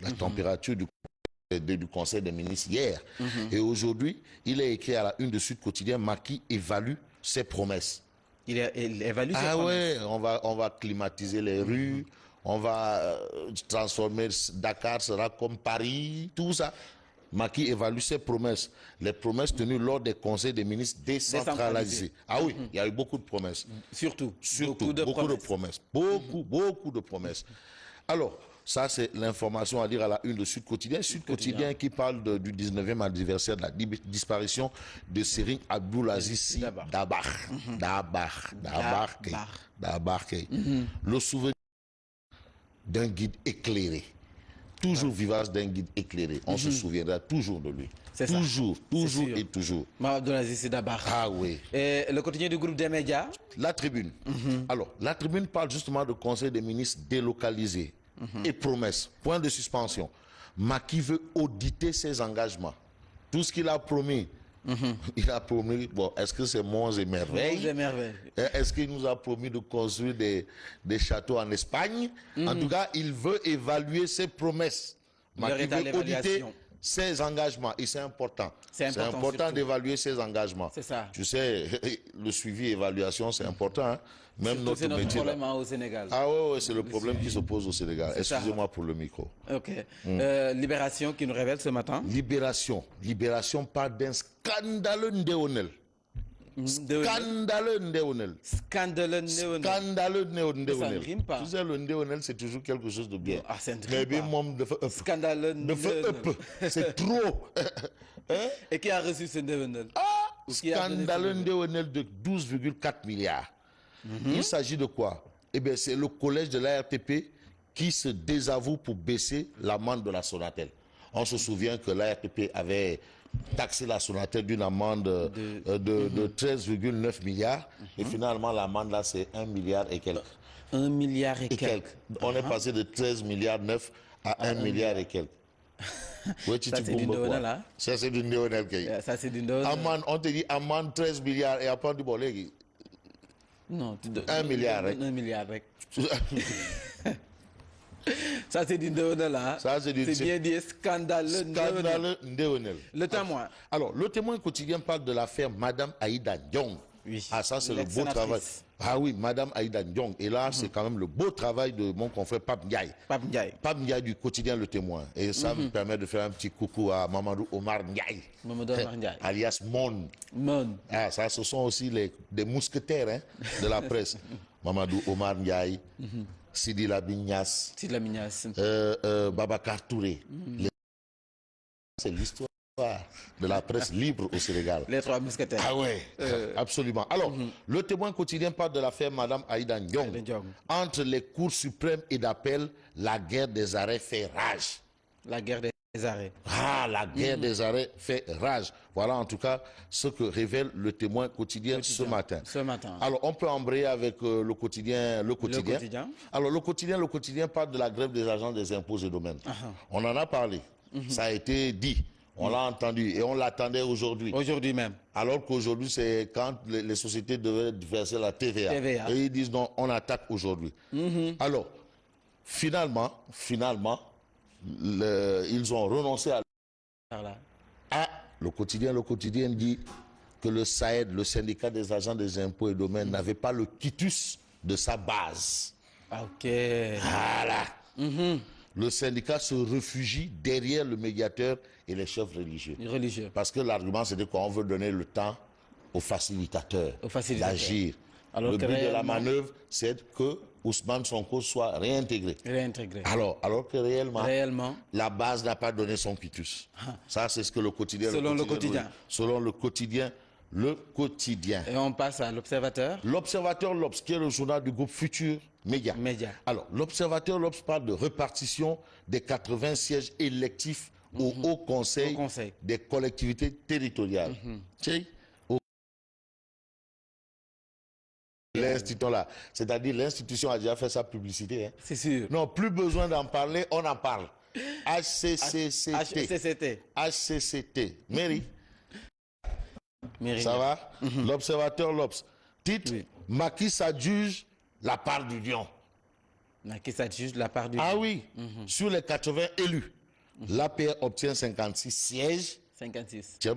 la température du Conseil des ministres hier. Et aujourd'hui, il est écrit à la une de Sud Quotidien, Macky évalue ses promesses. Il évalue ses promesses. Ah ouais, on va climatiser les rues, on va transformer Dakar sera comme Paris, tout ça. Macky évalue ses promesses. Les promesses tenues lors des conseils des ministres décentralisés. Ah oui, il y a eu beaucoup de promesses. Surtout beaucoup de promesses. Beaucoup de promesses. Alors, ça c'est l'information à dire à la une de Sud Quotidien. Sud Quotidien qui parle du 19e anniversaire de la disparition de Serigne Abdoulaziz Sy Dabakh. Le souvenir d'un guide éclairé. Toujours vivace d'un guide éclairé. On se souviendra toujours de lui. Toujours et toujours. Abdoulaziz Sy Dabakh. Ah oui. Et le quotidien du groupe des médias? La Tribune. Alors, la Tribune parle justement de conseil des ministres délocalisés et promesses. Point de suspension. Macky veut auditer ses engagements. Tout ce qu'il a promis. Il a promis, bon, est-ce que c'est monts et merveilles? Est-ce qu'il nous a promis de construire des châteaux en Espagne? En tout cas, il veut évaluer ses promesses. Macky veut auditer ses engagements. Et c'est important. C'est important d'évaluer ses engagements. C'est ça. Tu sais, le suivi et évaluation, c'est important. Hein? Même notre métier. C'est notre problème au Sénégal. Ah ouais, c'est le problème qui se pose au Sénégal. Excusez-moi pour le micro. Ok. Libération qui nous révèle ce matin. Libération parle d'un scandaleux ndéonel. Scandaleux ndéonel. Scandaleux ndéonel. Ça ne rime pas. Tu sais, le ndéonel, c'est toujours quelque chose de bien. Ah, c'est un pas. Scandaleux ndéonel. C'est trop. Et qui a reçu ce ndéonel? Scandaleux ndéonel de 12,4 milliards. Il s'agit de quoi? Eh bien, c'est le collège de l'ARTP qui se désavoue pour baisser l'amende de la Sonatel. On se souvient que l'ARTP avait taxé la Sonatel d'une amende de 13,9 milliards. Et finalement, l'amende là, c'est 1 milliard et quelques. 1 milliard et quelques. On est passé de 13 milliards 9 à 1 milliard et quelques. Ça, c'est du ndéonel, hein? Ça, c'est du ndéonel. Ça, c'est du ndéonel. On te dit amende 13 milliards et après on dit bon, les non, 1 milliard. 1 milliard. Ça, c'est du ndéonel, hein? C'est bien dit, scandaleux ndéonel. Le Témoin. Alors, le Témoin quotidien parle de l'affaire Madame Aïda Ndiong. Oui. Ah, ça, c'est le beau travail. Ah oui, Madame Aïda Ndiong. Et là, c'est quand même le beau travail de mon confrère Pape Ndiaye. Pape Ndiaye du quotidien Le Témoin. Et ça me permet de faire un petit coucou à Mamadou Omar Ndiaye. Mamadou Omar Ndiaye. Alias Mon. Ah, ça, ce sont aussi des mousquetaires de la presse. Mamadou Omar Ndiaye, Sidi Lamignas, Babacar Touré. C'est l'histoire de la presse libre au Sénégal. Les trois mousquetaires. Ah ouais, absolument. Alors, le Témoin quotidien parle de l'affaire Madame Aïda Ndiong. Entre les cours suprêmes et d'appel, la guerre des arrêts fait rage. La guerre des arrêts. Ah, la guerre des arrêts fait rage. Voilà en tout cas ce que révèle le Témoin quotidien ce matin. Alors, on peut embrayer avec le quotidien. Alors, le quotidien parle de la grève des agents des impôts et domaines. On en a parlé. Ça a été dit. On l'a entendu et on l'attendait aujourd'hui. Aujourd'hui même. Alors qu'aujourd'hui, c'est quand les sociétés devaient verser la TVA. Et ils disent non, on attaque aujourd'hui. Alors, finalement, ils ont renoncé à... Le quotidien dit que le SAED, le syndicat des agents des impôts et domaines, n'avait pas le quitus de sa base. Ok. Voilà. Le syndicat se réfugie derrière le médiateur et les chefs religieux. Parce que l'argument, c'est de quoi on veut donner le temps aux facilitateurs d'agir. Le but de la manœuvre, c'est que Ousmane Sonko soit réintégré. Alors que réellement, la base n'a pas donné son quitus. Ça, c'est ce que le quotidien... Selon le quotidien. Et on passe à l'Observateur. L'Observateur, l'Obs, qui est le journal du groupe Futur Média. Alors, l'Observateur, l'Obs parle de répartition des 80 sièges électifs au Haut Conseil des collectivités territoriales. L'institution là, c'est-à-dire l'institution a déjà fait sa publicité. C'est sûr. Non, plus besoin d'en parler, on en parle. HCCT. Mairie. Ça va? L'Observateur, l'Obs. Titre, Macky s'adjuge la part du lion. Macky Sall juste la part du... Ah oui, sur les 80 élus, l'APR obtient 56 sièges. 56. Tiens,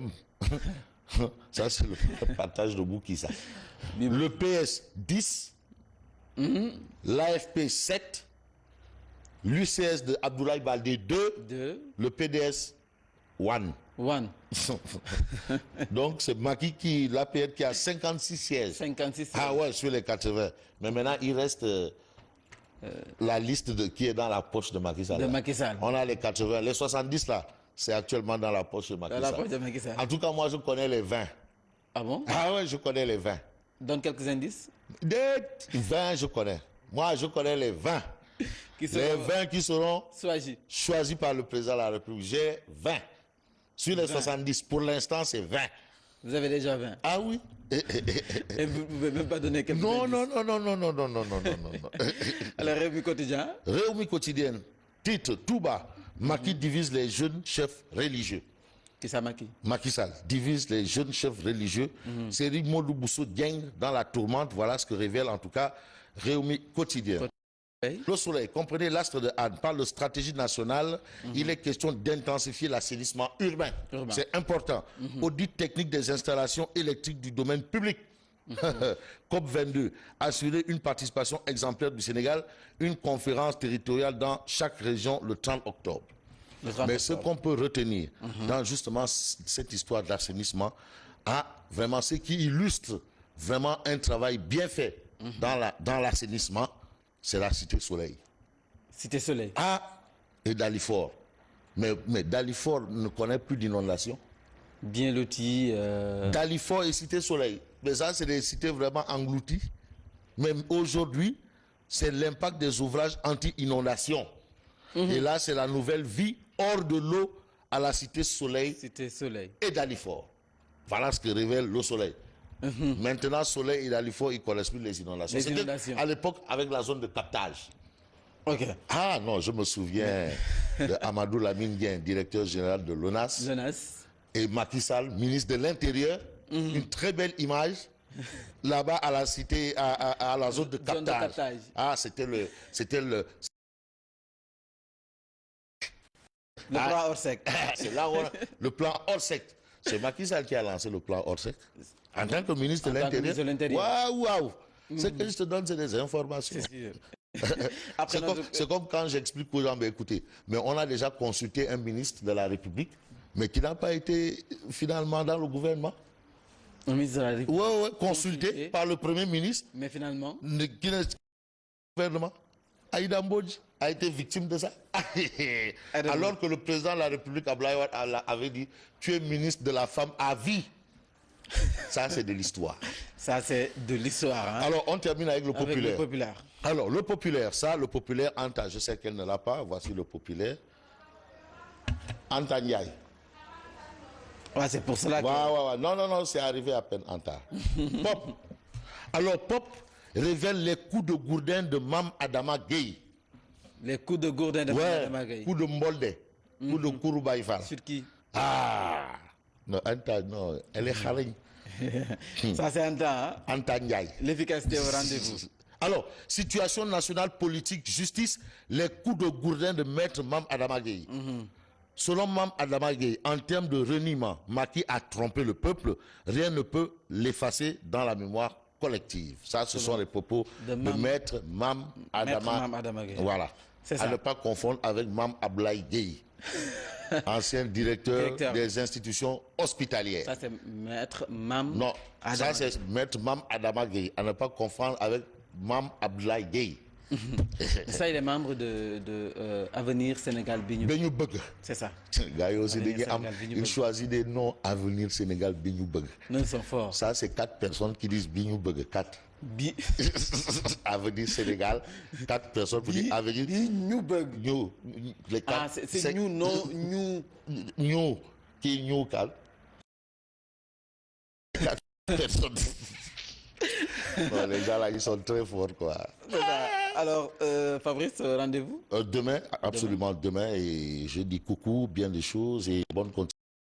ça c'est le partage de Bouki, ça. Le PS 10, l'AFP 7, l'UCS de Abdoulaye Baldé 2, le PDS 1. Donc c'est Macky qui, l'APR qui a 56 sièges. 56 sièges. Ah ouais, sur les 80. Mais maintenant, il reste la liste qui est dans la poche de Macky Sall. De Macky Sall. On a les 80. Les 70 là, c'est actuellement dans la poche de Macky Sall. Dans la poche de Macky Sall. En tout cas, moi, je connais les 20. Ah bon? Ah ouais, je connais les 20. Donne quelques indices. Des 20, je connais. Moi, je connais les 20. Les 20 qui seront choisis par le président de la République. J'ai 20. Sur les 70, pour l'instant, c'est 20. Vous avez déjà 20? Ah oui. Et vous ne pouvez même pas donner quelques non, indices? Non. Alors, Réumi Quotidien. Réumi Quotidien, titre tout bas. Macky divise les jeunes chefs religieux. Qui ça, Macky? Macky Sall divise les jeunes chefs religieux. C'est Modou Bousso Dieng dans la tourmente. Voilà ce que révèle en tout cas Réumi Quotidien. Le Soleil, comprenez l'astre de Anne, parle de stratégie nationale. Il est question d'intensifier l'assainissement urbain. C'est important. Audit technique des installations électriques du domaine public. COP22, assurer une participation exemplaire du Sénégal, une conférence territoriale dans chaque région le 30 octobre. Mais ce qu'on peut retenir dans justement cette histoire d'assainissement, vraiment ce qui illustre vraiment un travail bien fait dans l'assainissement, c'est la Cité Soleil. Cité Soleil. Et Dalifort. Mais Dalifort ne connaît plus d'inondation. Bien loti. Dalifort et Cité Soleil. Mais ça, c'est des cités vraiment englouties. Mais aujourd'hui, c'est l'impact des ouvrages anti-inondation. Et là, c'est la nouvelle vie hors de l'eau à la Cité Soleil. Cité Soleil. Et Dalifort. Voilà ce que révèle le Soleil. Maintenant, Soleil et Dalifort, ils ne connaissent plus les inondations. C'était à l'époque avec la zone de captage. Ok. Ah non, je me souviens de Amadou Lamine Guien, directeur général de l'ONAS. Et Macky Sall, ministre de l'Intérieur. Une très belle image. Là-bas, à la cité, à la zone de captage. C'était le plan Orsec. C'est là où le plan Orsec. C'est Macky Sall qui a lancé le plan Orsec. En tant que ministre de l'Intérieur. Waouh. Ce que je te donne, c'est des informations. C'est comme quand j'explique aux gens, écoutez, mais on a déjà consulté un ministre de la République, mais qui n'a pas été finalement dans le gouvernement. Un ministre de la République. Oui, consulté par le Premier ministre. Mais finalement. Qui n'est pas le gouvernement. Aïda Mbodj a été victime de ça. Alors que le président de la République, Abdoulaye Wade, avait dit, tu es ministre de la femme à vie. Ça, c'est de l'histoire. Ça, c'est de l'histoire. Alors, on termine avec le populaire. Alors, le populaire, le populaire, Anta, je sais qu'elle ne l'a pas. Voici le populaire. Anta Ndiaye. C'est pour cela que... Non, c'est arrivé à peine, Anta. Pop. Alors, Pop révèle les coups de gourdin de Mam Adama Gueye. Les coups de gourdin de Mam Adama Gueye. Coups de Mbolde. Coups de Kouroubaïfal. Sur qui? Non, Anta, non, elle est kharagne. Ça, c'est Anta. Anta Ndiaye. L'efficacité au rendez-vous. Alors, situation nationale, politique, justice, les coups de gourdin de maître Mam Adama Gueye. Selon Mam Adama Gueye, en termes de reniement, Macky a trompé le peuple. Rien ne peut l'effacer dans la mémoire collective. Ça, ce sont les propos de maître Mam Adama Gueye. Voilà. À ne pas confondre avec Mam Abdoulaye Gueye. Ancien directeur des institutions hospitalières. Ça, c'est maître Mam Non, ça, c'est maître Mam Adama Gueye. À ne pas confondre avec Mam Abdoulaye Gueye. Ça, il est membre de Avenir Sénégal Bignou Bug. C'est ça. Il choisit des noms Avenir Sénégal Bignou Bug. Non, ils sont forts. Ça, c'est 4 personnes qui disent Bignou Bug. 4. Avenir Sénégal. 4 personnes pour dire Avenir Bignou Bug. C'est New, non New. New. Qui est New, Cal. 4 personnes. Les gens là, ils sont très forts, quoi. Alors, Fabrice, rendez-vous demain, absolument demain. Et je dis coucou, bien des choses et bonne continuation.